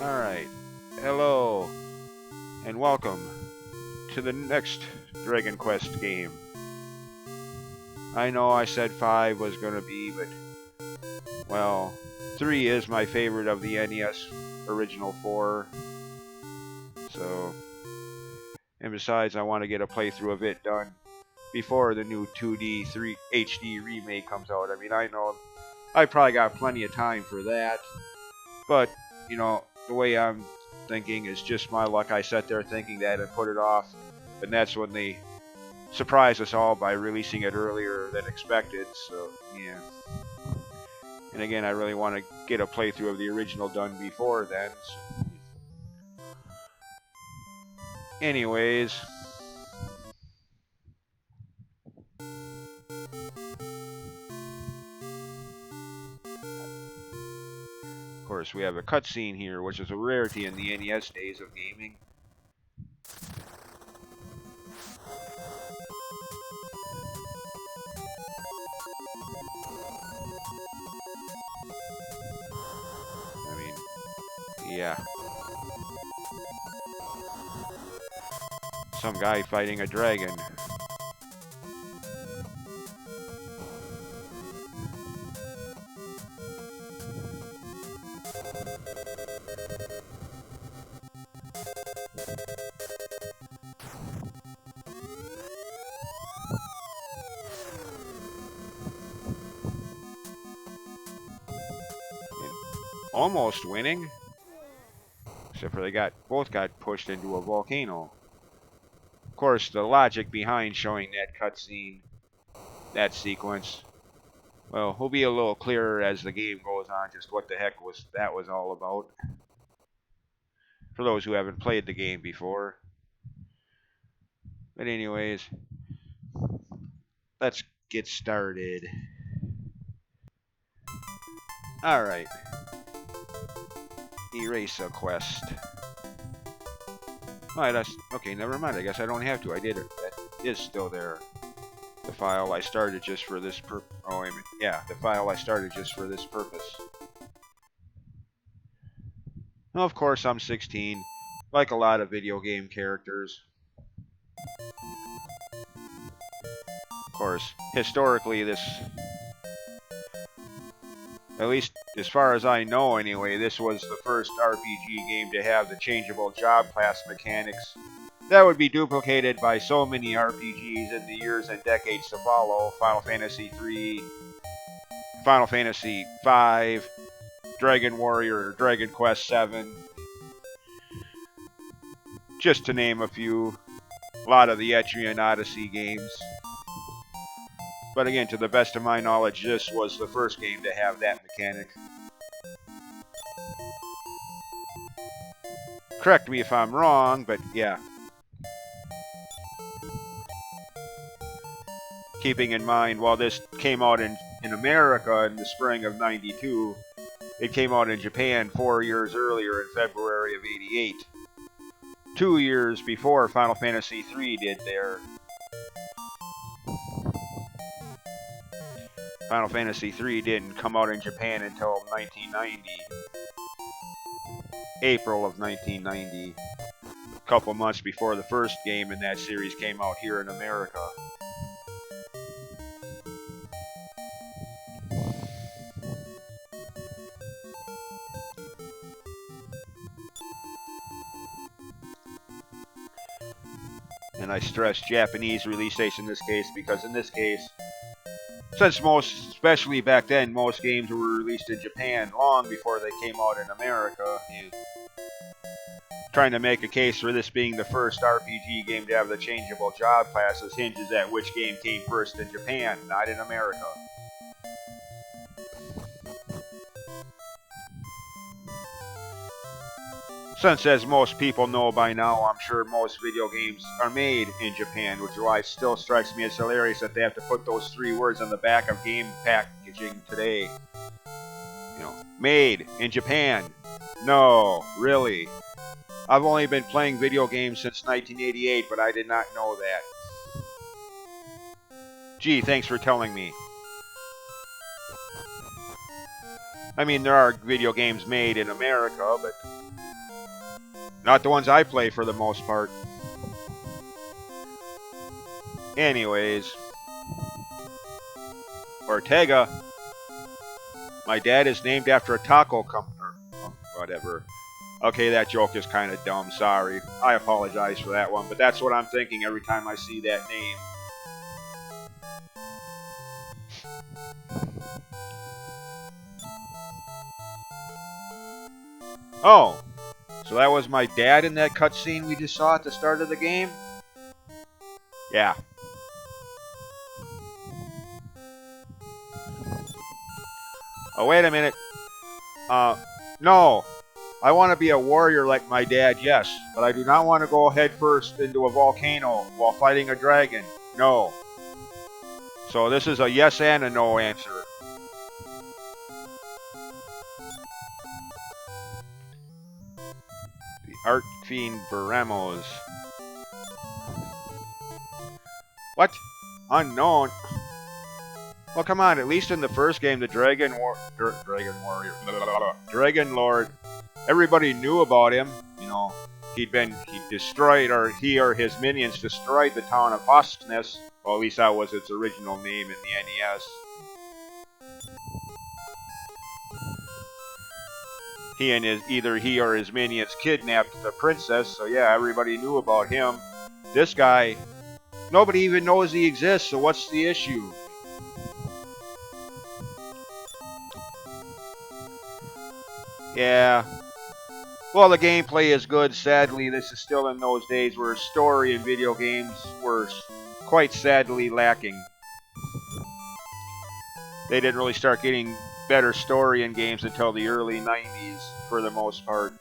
Alright, hello, and welcome to the next Dragon Quest game. I know I said 5 was gonna be, but, well, 3 is my favorite of the NES original 4. So, and besides, I want to get a playthrough of it done before the new 2D 3 HD remake comes out. I mean, I know I probably got plenty of time for that, but, you know, the way I'm thinking is just my luck. I sat there thinking that and put it off, and that's when they surprised us all by releasing it earlier than expected. So yeah, and again, I really want to get a playthrough of the original done before then. So. Anyways, of course, we have a cutscene here, which is a rarity in the NES days of gaming. I mean, yeah. Some guy fighting a dragon. Almost winning, except for they both got pushed into a volcano. Of course, the logic behind showing that cutscene, that sequence, well, will be a little clearer as the game goes on, just what the heck that was all about. For those who haven't played the game before. But anyways, let's get started. Alright. Erase a quest. Alright, that's okay, never mind. I guess I don't have to. I did it. That is still there. The file I started just for this oh, wait a minute. Yeah, the file I started just for this purpose. Well, of course, I'm 16, like a lot of video game characters. Of course, historically, this, at least as far as I know anyway, this was the first RPG game to have the changeable job class mechanics that would be duplicated by so many RPGs in the years and decades to follow. Final Fantasy III, Final Fantasy V, Dragon Warrior, Dragon Quest VII, just to name a few. A lot of the Etrian Odyssey games. But again, to the best of my knowledge, this was the first game to have that mechanic. Correct me if I'm wrong, but yeah. Keeping in mind, while this came out in America in the spring of '92, it came out in Japan 4 years earlier in February of '88. 2 years before Final Fantasy III did there. Final Fantasy III didn't come out in Japan until 1990. April of 1990. A couple months before the first game in that series came out here in America. And I stress Japanese release dates in this case because in this case, since most, especially back then, most games were released in Japan long before they came out in America. And trying to make a case for this being the first RPG game to have the changeable job classes hinges at which game came first in Japan, not in America. Since, as most people know by now, I'm sure most video games are made in Japan, which is why it still strikes me as hilarious that they have to put those 3 words on the back of game packaging today. You know, made in Japan. No, really. I've only been playing video games since 1988, but I did not know that. Gee, thanks for telling me. I mean, there are video games made in America, but not the ones I play for the most part. Anyways, Ortega. My dad is named after a taco company. Whatever. Okay, that joke is kind of dumb. Sorry. I apologize for that one, but that's what I'm thinking every time I see that name. Oh, so that was my dad in that cutscene we just saw at the start of the game? Yeah. Oh, wait a minute. No. I want to be a warrior like my dad, yes. But I do not want to go head first into a volcano while fighting a dragon. No. So this is a yes and a no answer. The Art Fiend Baramos. What? Unknown? Well, come on. At least in the first game, the Dragon Lord. Everybody knew about him. You know, he destroyed, or he or his minions destroyed the town of Hoskness. Well, at least that was its original name in the NES. Either he or his minions kidnapped the princess. So yeah, everybody knew about him. This guy, nobody even knows he exists. So what's the issue? Yeah. Well, the gameplay is good. Sadly, this is still in those days where story in video games were quite sadly lacking. They didn't really start getting better story in games until the early 90s, for the most part.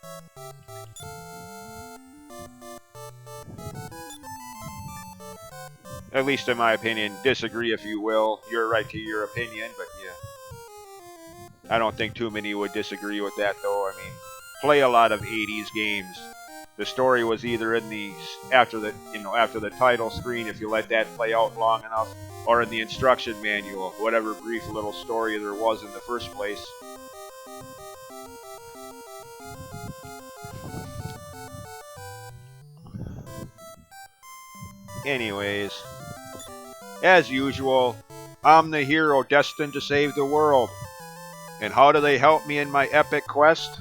At least in my opinion. Disagree if you will. You're right to your opinion, but yeah. I don't think too many would disagree with that, though. I mean, play a lot of 80s games. The story was either in the after the title screen, if you let that play out long enough, or in the instruction manual, whatever brief little story there was in the first place. Anyways, as usual, I'm the hero destined to save the world. And how do they help me in my epic quest?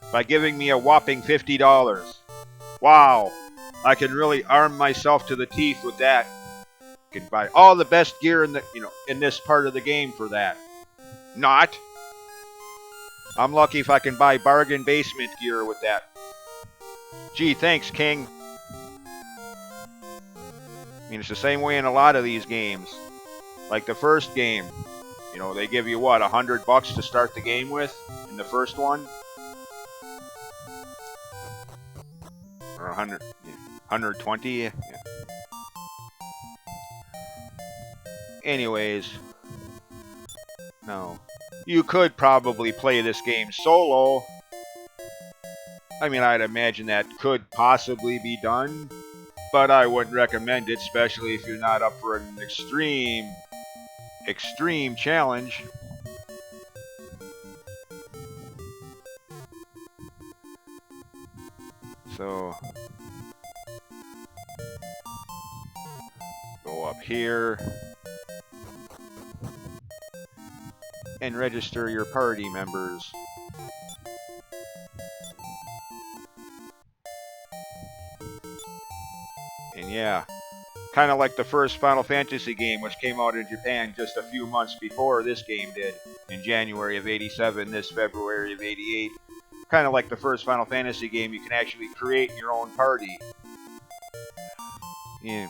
By giving me a whopping $50. Wow, I can really arm myself to the teeth with that. I can buy all the best gear in this part of the game for that. Not. I'm lucky if I can buy bargain basement gear with that. Gee, thanks, King. I mean, it's the same way in a lot of these games. Like the first game, they give you what, $100 to start the game with in the first one? Or 100, 120? Yeah. Anyways, no. You could probably play this game solo. I mean, I'd imagine that could possibly be done, but I wouldn't recommend it, especially if you're not up for an extreme challenge. So, go up here and register your party members. And yeah, kind of like the first Final Fantasy game, which came out in Japan just a few months before this game did, in January of '87, this February of '88. Kind of like the first Final Fantasy game, you can actually create your own party. Yeah.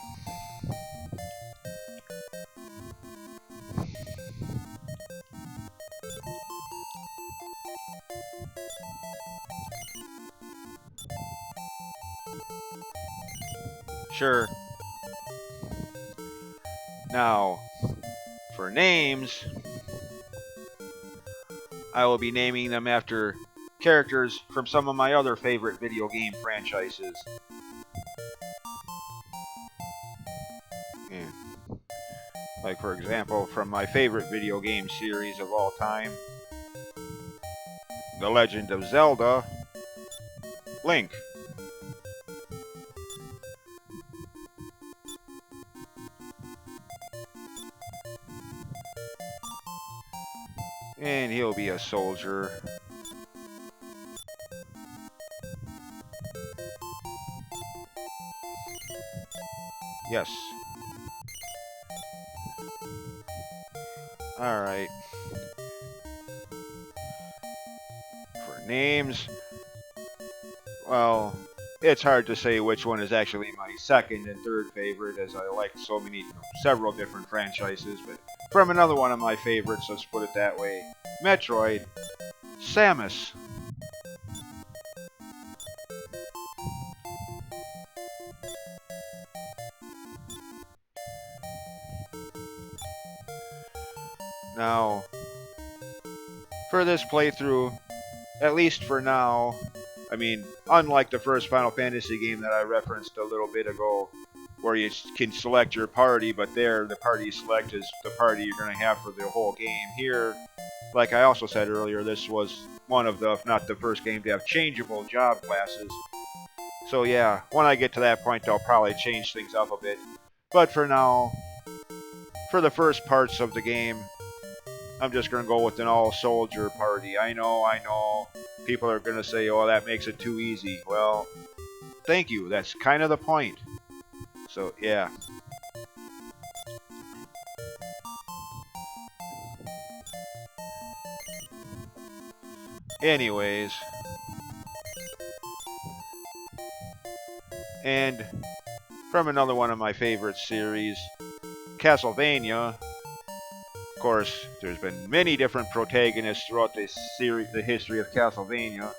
Sure. Now, for names, I will be naming them after characters from some of my other favorite video game franchises. Yeah. Like, for example, from my favorite video game series of all time, The Legend of Zelda, Link. And he'll be a soldier. Yes. Alright. For names, well, it's hard to say which one is actually my second and third favorite, as I like so many, several different franchises, but from another one of my favorites, let's put it that way, Metroid, Samus. Now, for this playthrough, at least for now, I mean, unlike the first Final Fantasy game that I referenced a little bit ago, where you can select your party, but there, the party you select is the party you're going to have for the whole game. Here, like I also said earlier, this was one of the, if not the first game to have changeable job classes. So yeah, when I get to that point, I'll probably change things up a bit. But for now, for the first parts of the game, I'm just going to go with an all-soldier party. I know, people are going to say, oh, that makes it too easy. Well, thank you, that's kind of the point. So, yeah. Anyways. And from another one of my favorite series, Castlevania. Of course, there's been many different protagonists throughout this series, the history of Castlevania.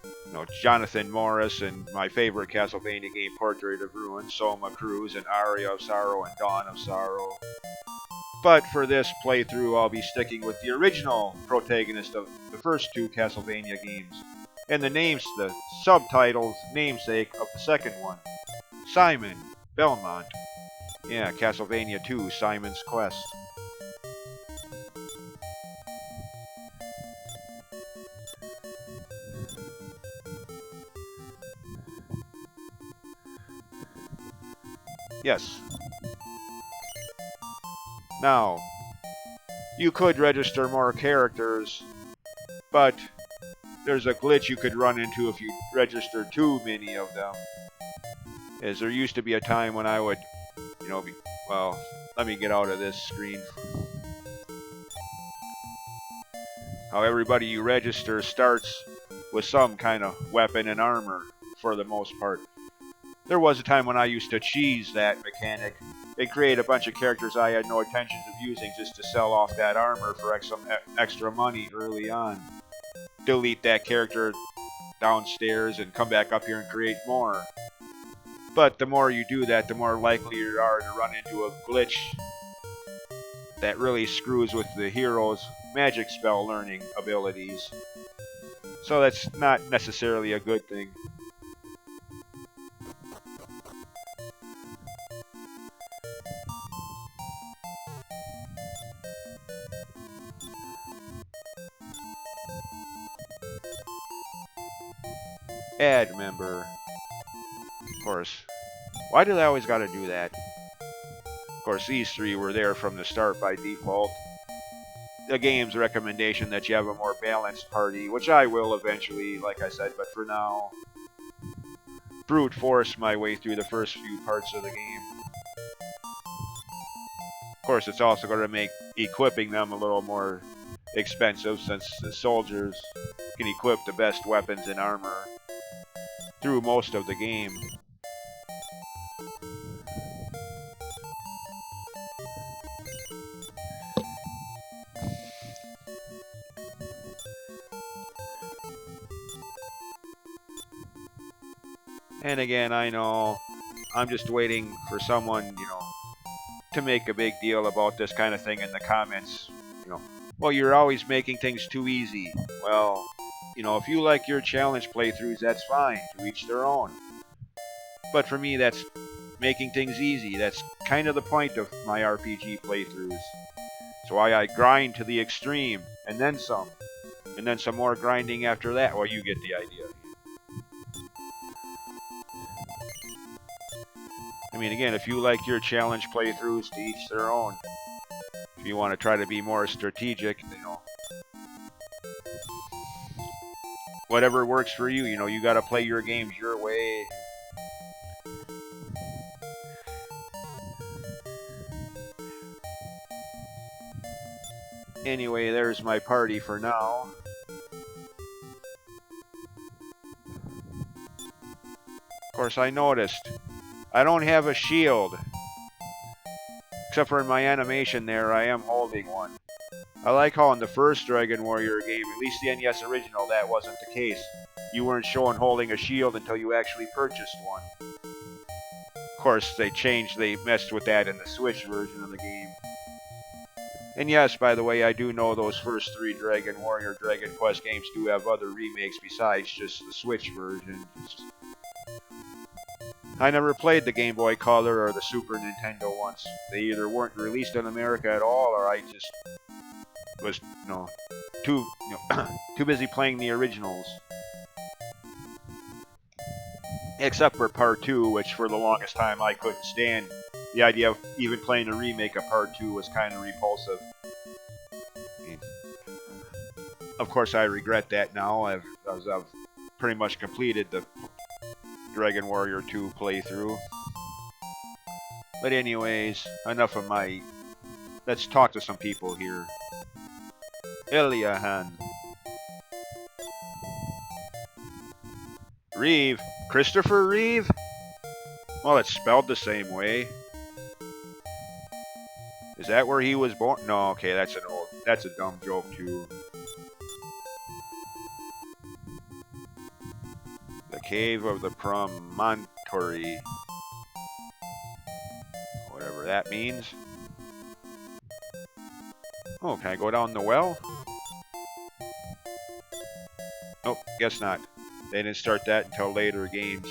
You know, Jonathan Morris and my favorite Castlevania game, Portrait of Ruin, Soma Cruz, and Aria of Sorrow and Dawn of Sorrow. But for this playthrough, I'll be sticking with the original protagonist of the first two Castlevania games, and the subtitled namesake of the second one, Simon Belmont. Yeah, Castlevania 2, Simon's Quest. Yes. Now, you could register more characters, but there's a glitch you could run into if you register too many of them. As there used to be a time when I would, well, let me get out of this screen. How everybody you register starts with some kind of weapon and armor, for the most part. There was a time when I used to cheese that mechanic and create a bunch of characters I had no intentions of using just to sell off that armor for some extra money early on. Delete that character downstairs and come back up here and create more. But the more you do that, the more likely you are to run into a glitch that really screws with the hero's magic spell learning abilities. So that's not necessarily a good thing. Add member. Of course. Why do they always gotta do that? Of course, these three were there from the start by default. The game's recommendation that you have a more balanced party, which I will eventually, like I said, but for now, brute force my way through the first few parts of the game. Of course, it's also going to make equipping them a little more expensive, since the soldiers can equip the best weapons and armor through most of the game. And again, I know I'm just waiting for someone, to make a big deal about this kind of thing in the comments. Well, you're always making things too easy. Well, if you like your challenge playthroughs, that's fine. To each their own. But for me, that's making things easy. That's kind of the point of my RPG playthroughs. So why I grind to the extreme, and then some more grinding after that. Well, you get the idea. I mean, again, if you like your challenge playthroughs, to each their own. If you want to try to be more strategic, whatever works for you. You got to play your games your way. Anyway, there's my party for now. Of course, I noticed I don't have a shield. Except for in my animation there, I am holding one. I like how in the first Dragon Warrior game, at least the NES original, that wasn't the case. You weren't shown holding a shield until you actually purchased one. Of course, they messed with that in the Switch version of the game. And yes, by the way, I do know those first 3 Dragon Warrior, Dragon Quest games do have other remakes besides just the Switch version. I never played the Game Boy Color or the Super Nintendo ones. They either weren't released in America at all, or I just was, too busy playing the originals. Except for Part 2, which for the longest time I couldn't stand. The idea of even playing a remake of Part 2 was kind of repulsive. Of course, I regret that now, as I've pretty much completed the Dragon Warrior 2 playthrough. But anyways, enough of my... Let's talk to some people here. Ilyahan. Reeve. Christopher Reeve? Well, it's spelled the same way. Is that where he was born? No, okay, that's a dumb joke too. The Cave of the Promontory. Whatever that means. Oh, can I go down the well? Nope, guess not. They didn't start that until later games.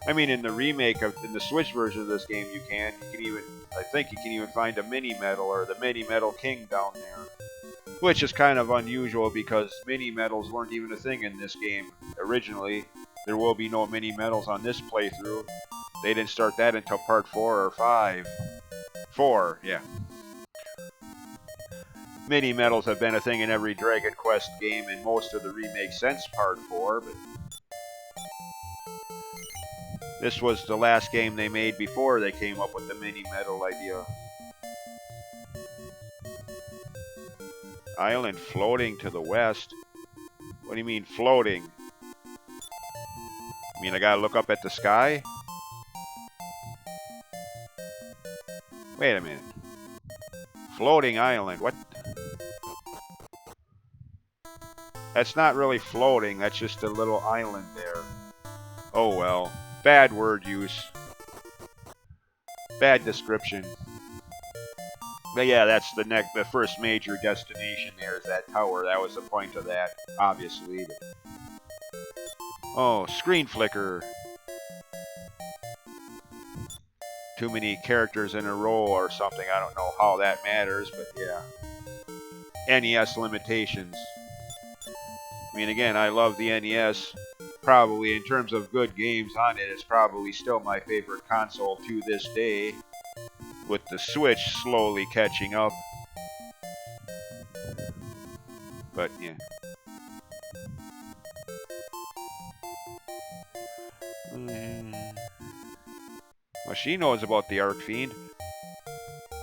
I mean, in the Switch version of this game, I think you can even find a mini-medal or the mini-medal king down there. Which is kind of unusual because mini-medals weren't even a thing in this game originally. There will be no mini-medals on this playthrough. They didn't start that until part 4 or 5. 4, yeah. Mini-medals have been a thing in every Dragon Quest game and most of the remakes since part 4, but this was the last game they made before they came up with the mini-medal idea. Island floating to the west? What do you mean floating? I mean I gotta look up at the sky? Wait a minute. Floating island, what? That's not really floating, that's just a little island there. Oh well. Bad word use. Bad description. But yeah, that's the first major destination there is that tower. That was the point of that, obviously. But... oh, screen flicker. Too many characters in a row or something. I don't know how that matters, but yeah. NES limitations. I mean, again, I love the NES. Probably, in terms of good games on it, it's probably still my favorite console to this day. With the Switch slowly catching up. But, yeah. Well, she knows about the Archfiend.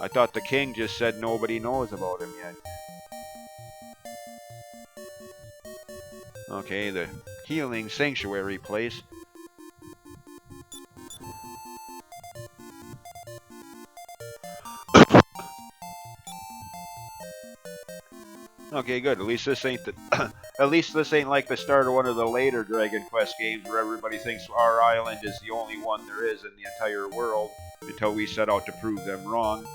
I thought the king just said nobody knows about him yet. Okay, the healing sanctuary place. Okay, good. At least this ain't at least this ain't like the start of one of the later Dragon Quest games where everybody thinks our island is the only one there is in the entire world until we set out to prove them wrong.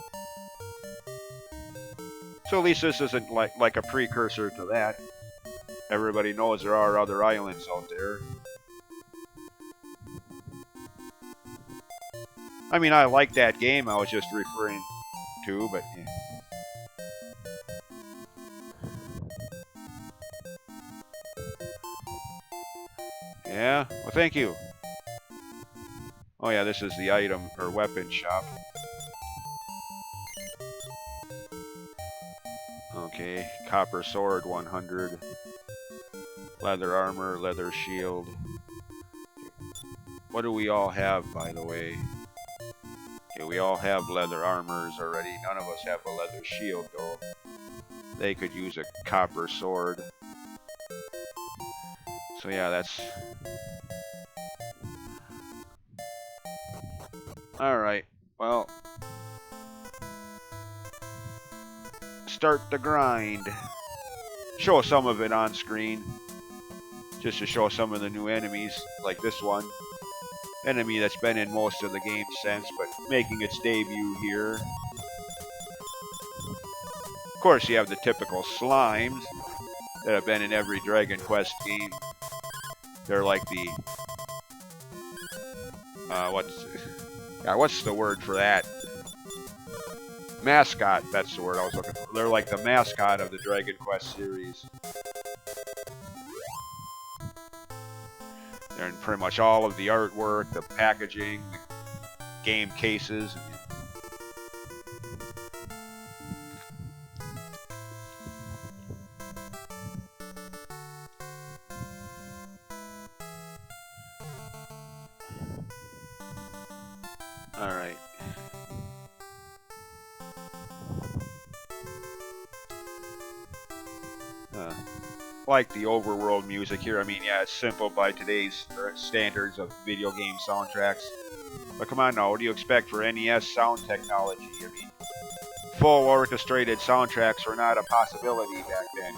So at least this isn't like a precursor to that. Everybody knows there are other islands out there. I mean, I like that game I was just referring to, but yeah. Yeah, well, thank you. Oh yeah, this is the item or weapon shop. Okay, copper sword 100. Leather armor, leather shield. What do we all have, by the way? Okay, we all have leather armors already. None of us have a leather shield, though. They could use a copper sword. So yeah, that's... Alright, well... Start the grind. Show some of it on screen. Just to show some of the new enemies, like this one. Enemy that's been in most of the game since, but making its debut here. Of course, you have the typical slimes that have been in every Dragon Quest game. They're like the... what's the word for that? Mascot, that's the word I was looking for. They're like the mascot of the Dragon Quest series. They're in pretty much all of the artwork, the packaging, the game cases. Alright. Like the overworld music here. I mean, yeah, it's simple by today's standards of video game soundtracks. But come on now, what do you expect for NES sound technology? I mean, full orchestrated soundtracks were not a possibility back then.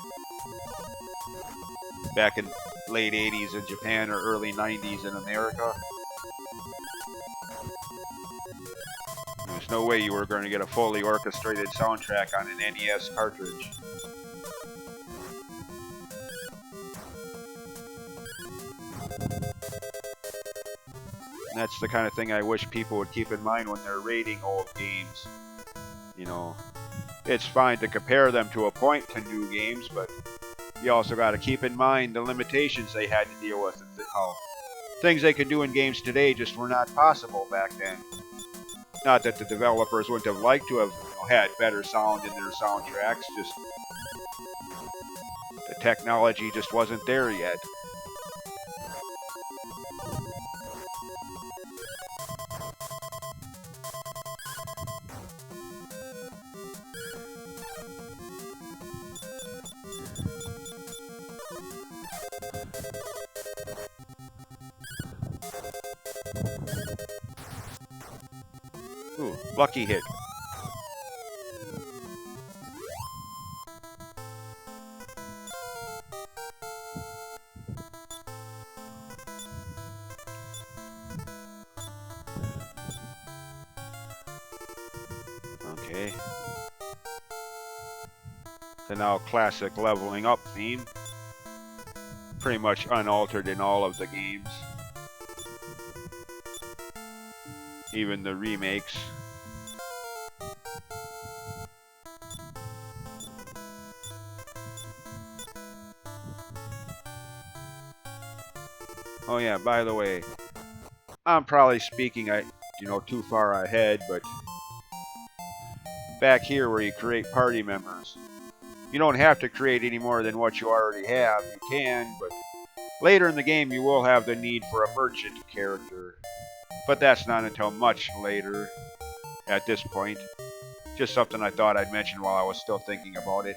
Back in late 80s in Japan or early 90s in America. There's no way you were going to get a fully orchestrated soundtrack on an NES cartridge. And that's the kind of thing I wish people would keep in mind when they're rating old games. You know, it's fine to compare them to a point to new games, but you also got to keep in mind the limitations they had to deal with, and how things they can do in games today just were not possible back then. Not that the developers wouldn't have liked to have had better sound in their soundtracks, just the technology just wasn't there yet. Ooh, lucky hit. Okay. So now classic leveling up theme. Pretty much unaltered in all of the games. Even the remakes. Oh yeah, by the way, I'm probably speaking, too far ahead, but back here where you create party members, you don't have to create any more than what you already have. You can, but later in the game you will have the need for a merchant character. But that's not until much later at this point. Just something I thought I'd mention while I was still thinking about it.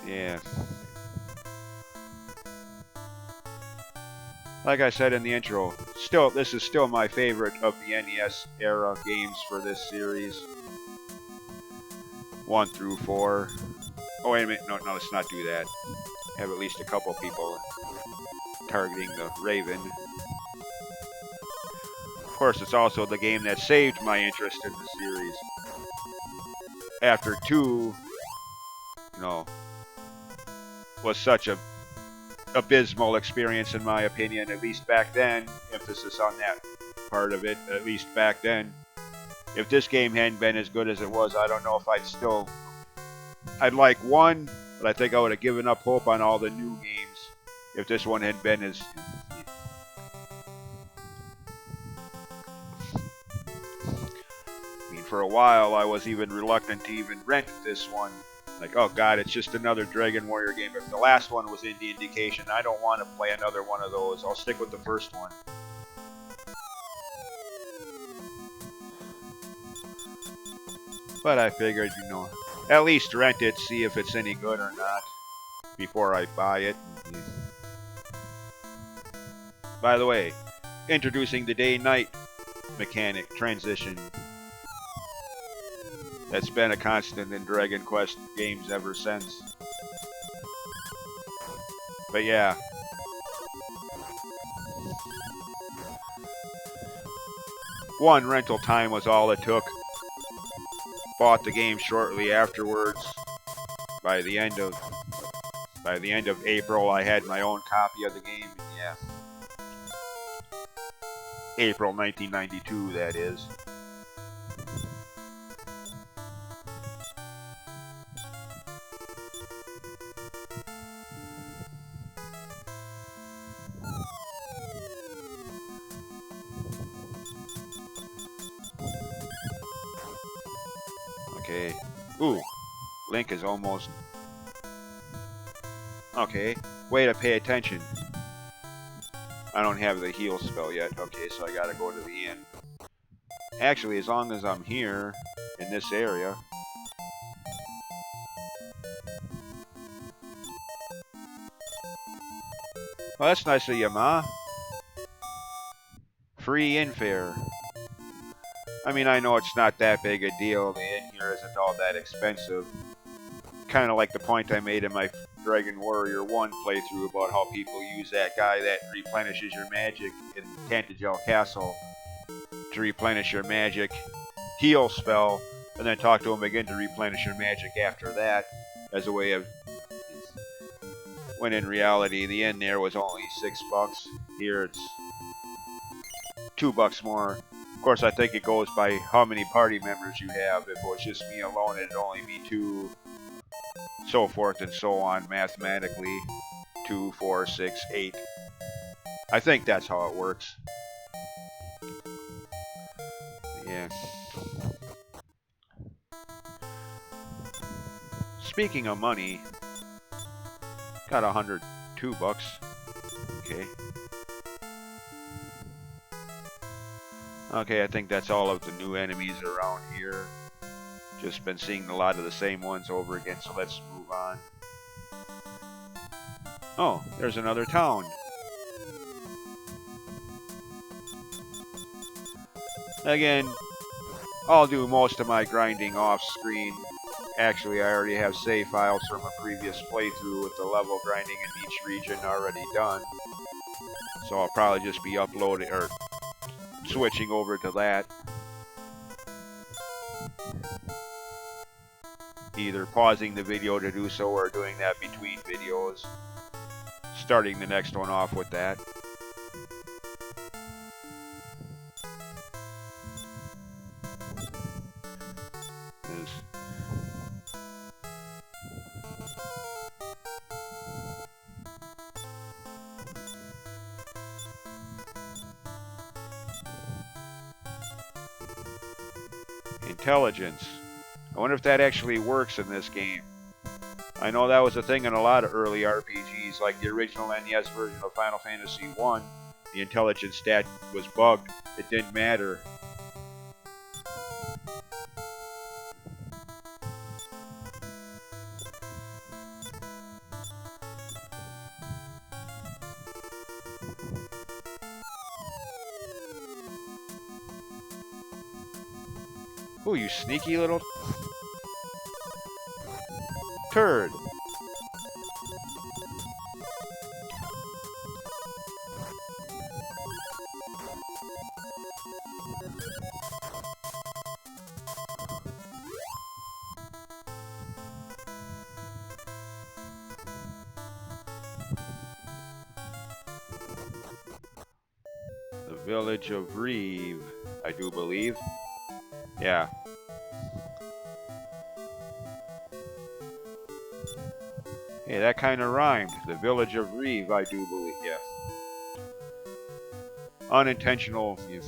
Yeah. Like I said in the intro, this is still my favorite of the NES era games for this series. 1 through 4. Oh, wait a minute. No, no, let's not do that. Have at least a couple people targeting the Raven. Of course, it's also the game that saved my interest in the series. After 2, you know, was such a abysmal experience in my opinion, at least back then. Emphasis on that part of it, at least back then. If this game hadn't been as good as it was, I don't know if I'd like 1, but I think I would have given up hope on all the new games if this one had been as... I mean, for a while I was even reluctant to even rent this one. Like, oh god, it's just another Dragon Warrior game. If the last one was any indication, I don't want to play another one of those. I'll stick with the first one. But I figured, you know, at least rent it, see if it's any good or not, before I buy it. By the way, introducing the day-night mechanic transition. That's been a constant in Dragon Quest games ever since. But yeah. One rental time was all it took. Bought the game shortly afterwards. By the end of April, I had my own copy of the game. Yeah. April 1992, that is. Okay. Ooh. Link is almost... Okay. Way to pay attention. I don't have the heal spell yet. Okay, so I gotta go to the end. Actually, as long as I'm here, in this area... Well, that's nice of you, Ma. Free infare. I mean, I know it's not that big a deal. The inn here isn't all that expensive. Kind of like the point I made in my Dragon Warrior 1 playthrough about how people use that guy that replenishes your magic in Tantagel Castle to replenish your magic heal spell, and then talk to him again to replenish your magic after that, as a way of... When in reality, the inn there was only $6. Here it's $2 more. Of course, I think it goes by how many party members you have. If it was just me alone, it'd only be 2, so forth and so on, mathematically. 2, 4, 6, 8. I think that's how it works. Yeah. Speaking of money, got $102. Okay. Okay, I think that's all of the new enemies around here. Just been seeing a lot of the same ones over again, so let's move on. Oh, there's another town. Again, I'll do most of my grinding off screen. Actually, I already have save files from a previous playthrough with the level grinding in each region already done. So I'll probably just be uploading, or switching over to that. Either pausing the video to do so or doing that between videos. Starting the next one off with that. Intelligence. I wonder if that actually works in this game. I know that was a thing in a lot of early RPGs, like the original NES version of Final Fantasy 1. The intelligence stat was bugged. It didn't matter. Ooh, you sneaky little... turd. The village of Reeve, I do believe. Yeah. Hey, that kind of rhymed. The village of Reeve, I do believe. Yeah. Unintentional. Yeah.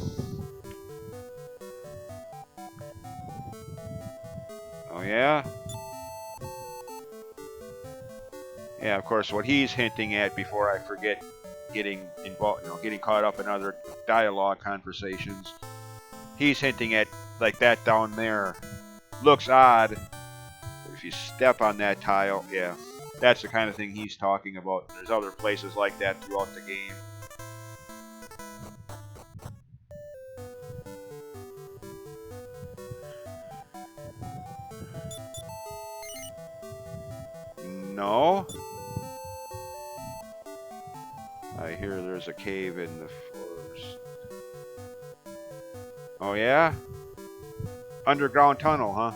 Oh, yeah? Yeah, of course, what he's hinting at, before I forget getting involved, getting caught up in other dialogue conversations, he's hinting at, like, that down there looks odd, but if you step on that tile, yeah, that's the kind of thing he's talking about. There's other places like that throughout the game. No? I hear there's a cave in the forest. Oh, yeah? Underground tunnel, huh?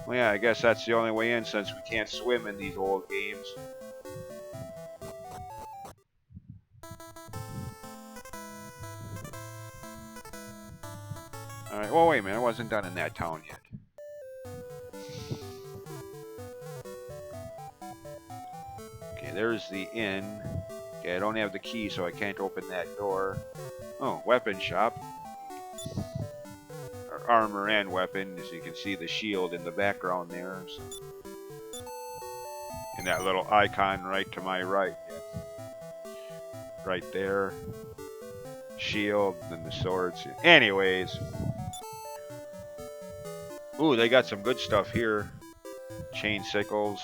Well, yeah, I guess that's the only way in, since we can't swim in these old games. Alright, well, wait a minute, I wasn't done in that town yet. Okay, there's the inn. Okay, I don't have the key, so I can't open that door. Oh, weapon shop. Or armor and weapon, as you can see the shield in the background there. So. And that little icon right to my right. Yeah. Right there. Shield, and the swords. Anyways. Ooh, they got some good stuff here. Chain sickles.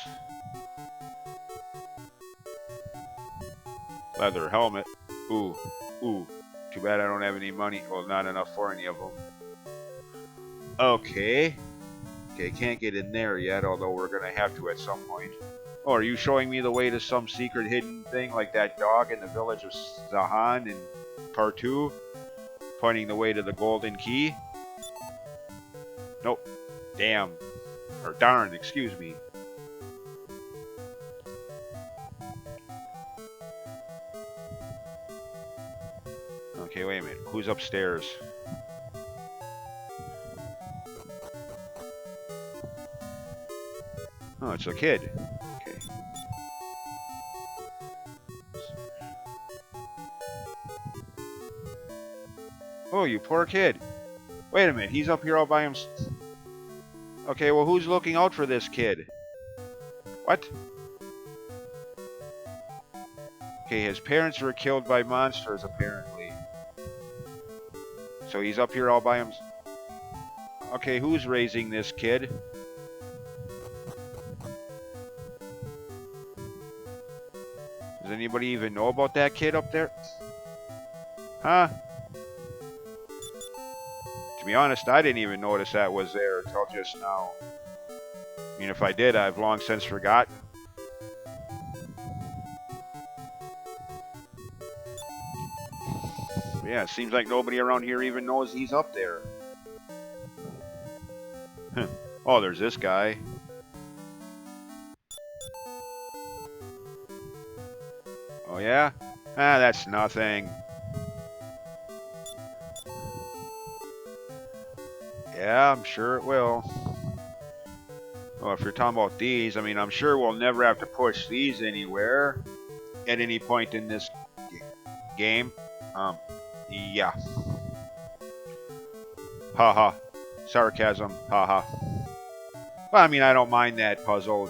Leather helmet. Ooh, ooh. Too bad I don't have any money. Well, not enough for any of them. Okay. Okay, can't get in there yet, although we're gonna have to at some point. Oh, are you showing me the way to some secret hidden thing, like that dog in the village of Zahan in Part 2? Pointing the way to the golden key? Nope. Damn. Or darn, excuse me. Okay, wait a minute. Who's upstairs? Oh, it's a kid. Okay. Oh, you poor kid. Wait a minute. He's up here all by himself. Okay, well, who's looking out for this kid? What? Okay, his parents were killed by monsters, apparently. So he's up here all by himself. Okay, who's raising this kid? Does anybody even know about that kid up there? Huh? To be honest, I didn't even notice that was there until just now. I mean, if I did, I've long since forgotten. Yeah, it seems like nobody around here even knows he's up there. Oh, there's this guy. Oh, yeah? Ah, that's nothing. Yeah, I'm sure it will. Well, if you're talking about these, I mean, I'm sure we'll never have to push these anywhere at any point in this game. Yeah. Haha. Sarcasm. Haha. Well, I mean, I don't mind that puzzle.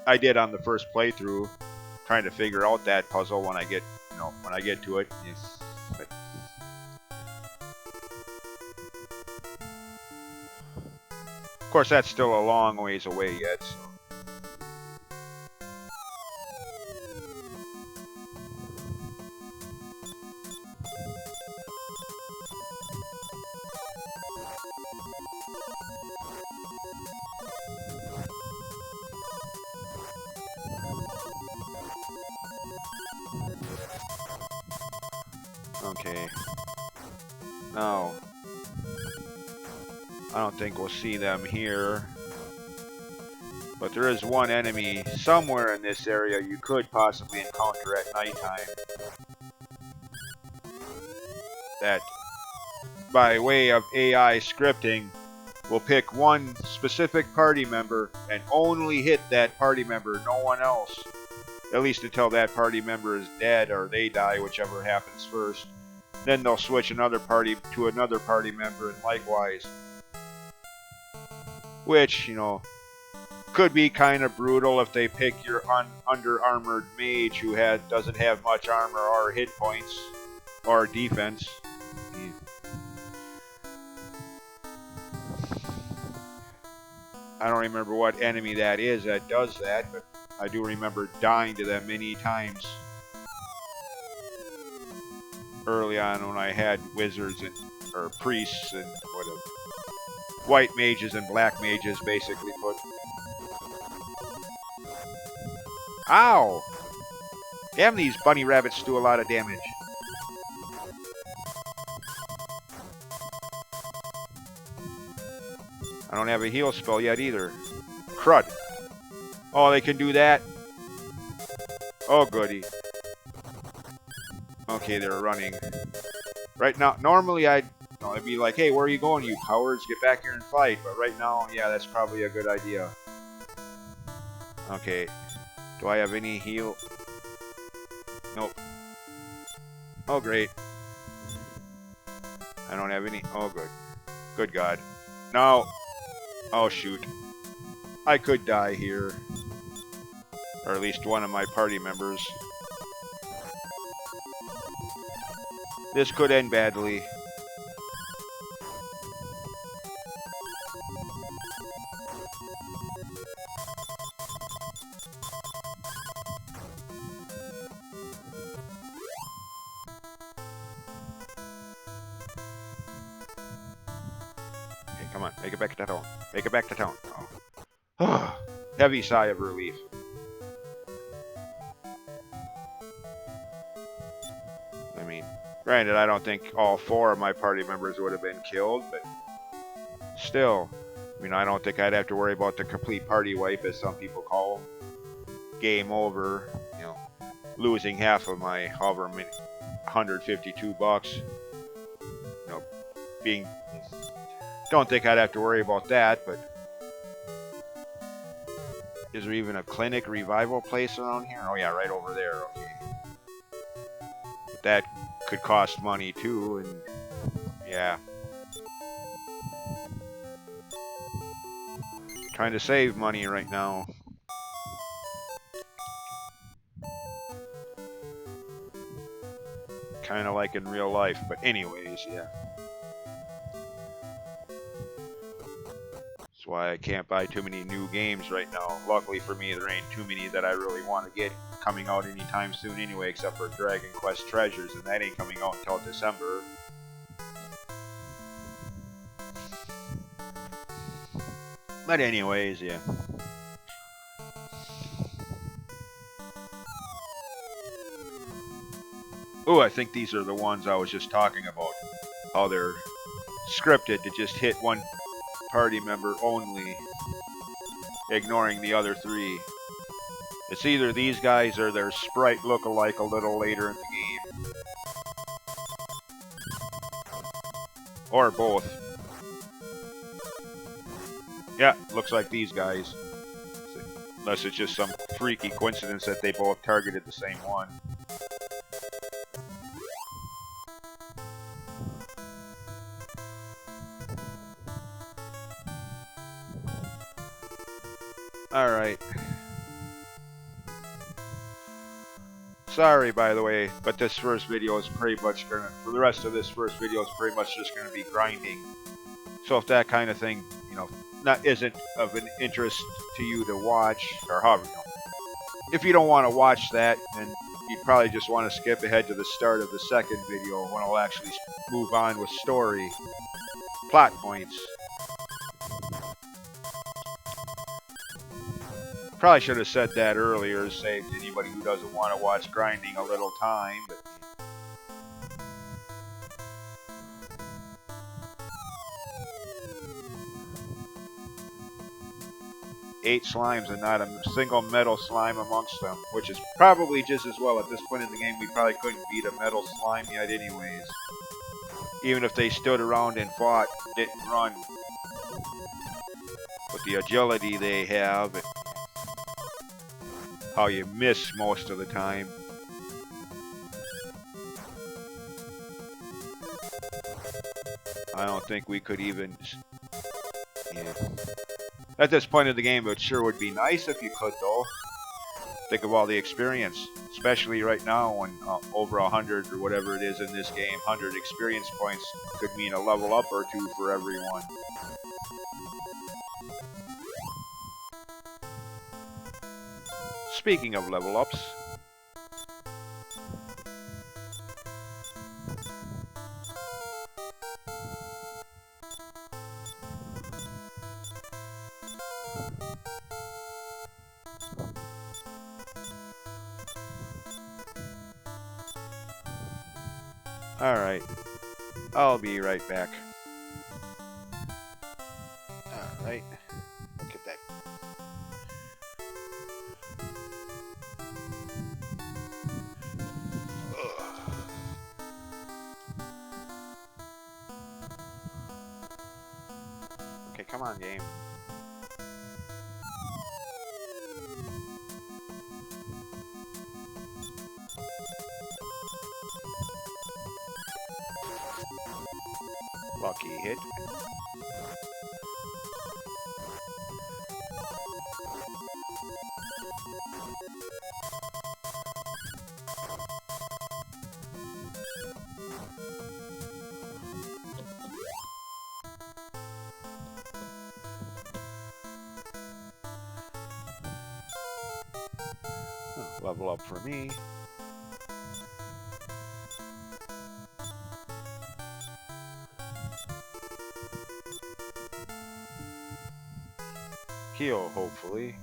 I did on the first playthrough, trying to figure out that puzzle when I get, when I get to it. But of course, that's still a long ways away yet, so. Okay. No. I don't think we'll see them here. But there is one enemy somewhere in this area you could possibly encounter at nighttime. That, by way of AI scripting, will pick one specific party member and only hit that party member, no one else. At least until that party member is dead or they die, whichever happens first. Then they'll switch another party to another party member and likewise. Which, you know, could be kind of brutal if they pick your under-armored mage who doesn't have much armor or hit points or defense. I don't remember what enemy that is that does that, but I do remember dying to them many times early on when I had wizards or priests and whatever. White mages and black mages, basically put. Ow! Damn, these bunny rabbits do a lot of damage. I don't have a heal spell yet either. Crud. Oh, they can do that? Oh, goody. Okay, they're running. Right now, normally I'd be like, hey, where are you going, you cowards? Get back here and fight. But right now, yeah, that's probably a good idea. Okay. Do I have any heal? Nope. Oh, great. I don't have any. Oh, good. Good God. No. Oh, shoot. I could die here. Or at least one of my party members. This could end badly. Come on, make it back to town. Make it back to town. Oh. Heavy sigh of relief. I mean, granted, I don't think all 4 of my party members would have been killed, but still, I mean, I don't think I'd have to worry about the complete party wipe, as some people call them. Game over, you know, losing half of my however many $152. You know, being. Don't think I'd have to worry about that, but is there even a clinic revival place around here? Oh yeah, right over there, okay. But that could cost money too, and yeah. Trying to save money right now. Kind of like in real life, but anyways, yeah. That's why I can't buy too many new games right now. Luckily for me, there ain't too many that I really want to get coming out anytime soon anyway, except for Dragon Quest Treasures, and that ain't coming out until December. But anyways, yeah. Oh, I think these are the ones I was just talking about. How they're scripted to just hit one party member only, ignoring the other 3. It's either these guys or their sprite look-alike a little later in the game. Or both. Yeah, looks like these guys. Unless it's just some freaky coincidence that they both targeted the same one. Alright. Sorry, by the way, but this first video is pretty much gonna, for the rest of this first video is pretty much just gonna be grinding. So if that kind of thing, you know, isn't of an interest to you to watch, or however, you know, if you don't want to watch that, then you'd probably just want to skip ahead to the start of the second video when I'll actually move on with story, plot points. Probably should have said that earlier, saved anybody who doesn't want to watch grinding a little time. But 8 slimes and not a single metal slime amongst them, which is probably just as well. At this point in the game, we probably couldn't beat a metal slime yet anyways. Even if they stood around and fought, didn't run. With the agility they have, and how you miss most of the time. I don't think we could even... Yeah. At this point in the game, it sure would be nice if you could, though. Think of all the experience, especially right now when over 100 or whatever it is in this game, 100 experience points could mean a level up or two for everyone. Speaking of level ups, alright, I'll be right back. Alright, look at that. Okay, come on, game. Lucky hit. Level up for me. Heal, hopefully.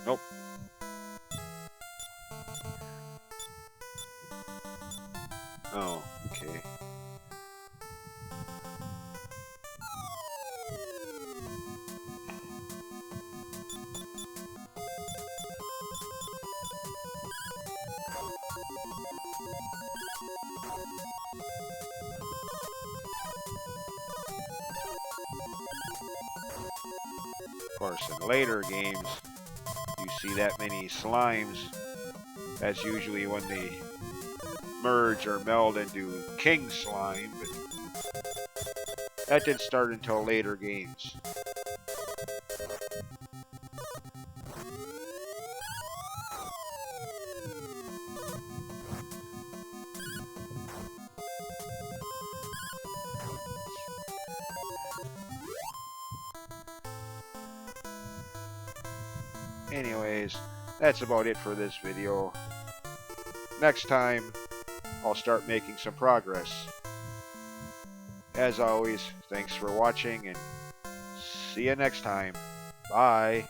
Nope. Oh, okay. Of course, in later games, you see that many slimes. That's usually when they merge or meld into King Slime, but that didn't start until later games. Anyways, that's about it for this video. Next time, I'll start making some progress. As always, thanks for watching and see you next time. Bye.